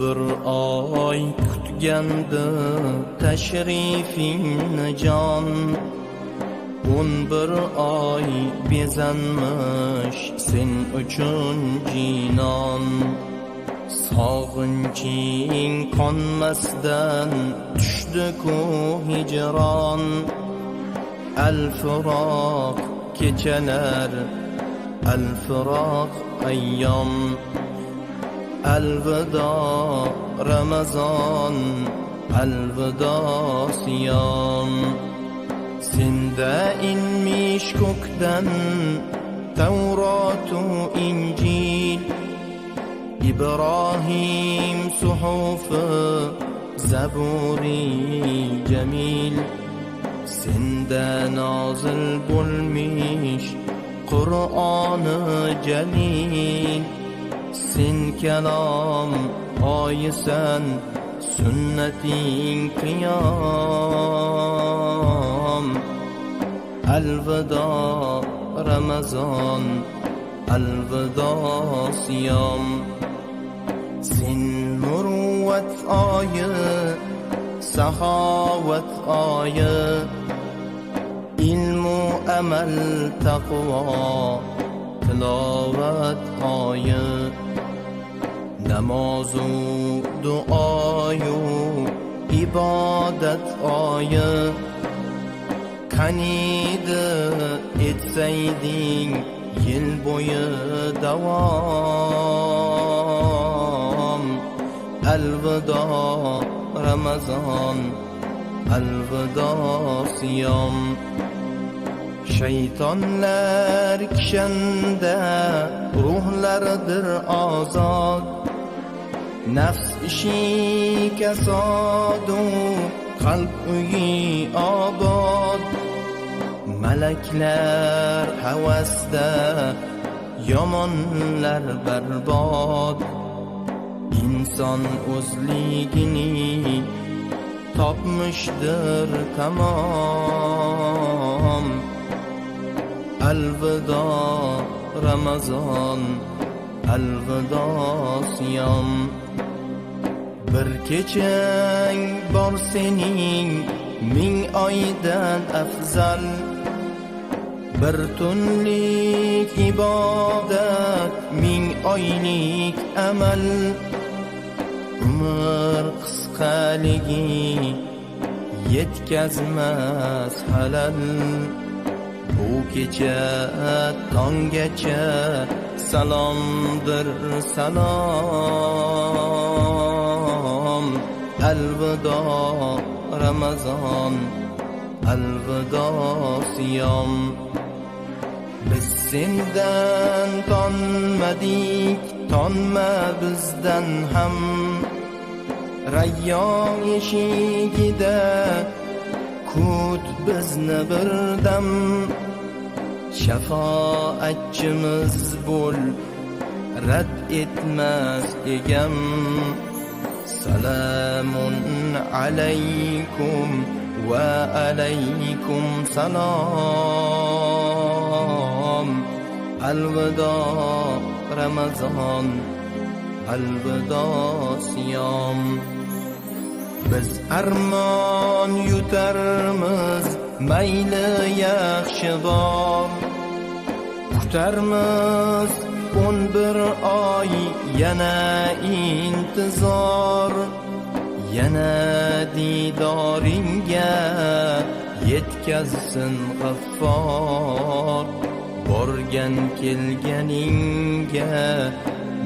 bir oy kutgandi tashrifingni jon, 11 oy bezanmish sen uchun jinon. Sog'inching qonmasdan tushdi-ku hijron, al-firoq kechalar, al-firoq ayyom. Alvido Ramazon, alvido siyom. Senda inmish ko'kdan Tavrotu Injil, İbrahim suhufi, Zaburi Jamil. Senda nozil bo'lmish Qur'oni Jalil. Sen kalom oyisan, sunnating qiyom. Alvido Ramazon, alvido siyom. Sen muruvvat oyi, saxovat oyi, ilmu amal taqvo tilovat oyi. Namozu duoyu ibodat oyi, qaniydi etsayding yil bo'yi davom. Alvido Ramazon, alvido siyom. Shaytonlar kishanda ruhlardir ozod, nafs ishi kasodu qalb uyi obod. Malaklar havasda, yomonlar barbod. İnson o'zligini topmishdir tamom. Alvido Ramazon, alvido siyom. Bir kechang bor sening ming oydan afzal, bir tunlik ibodat ming oylik amal. Umr qisqaligi yetkazmas halal, bu kecha tonggacha salomdir salom. Alvido Ramazon, alvido siyom. Biz sendan tonmadik, tonma bizdan ham. Rayyon eshigida kut bizni birdam. Shafoatchimiz bo'l, rad etmas egam. Salamun alaykum va alaykum salom. Alvido Ramazon, alvido siyom. Biz armon yutarmiz, mayli yaxshi bor. Kutarmiz 11 oy yana intizor. Yana didoringga yetkazsin G'affor. Borgan kelganingga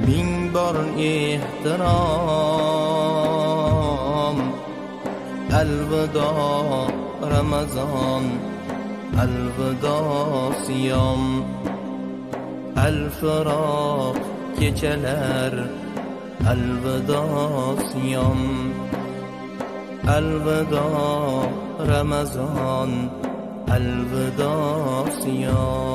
ming bor ehtirom. Alvido Ramazon, alvido siyom. Al-firoq kechalar, alvido siyom. Alvido Ramazon, alvido siyom.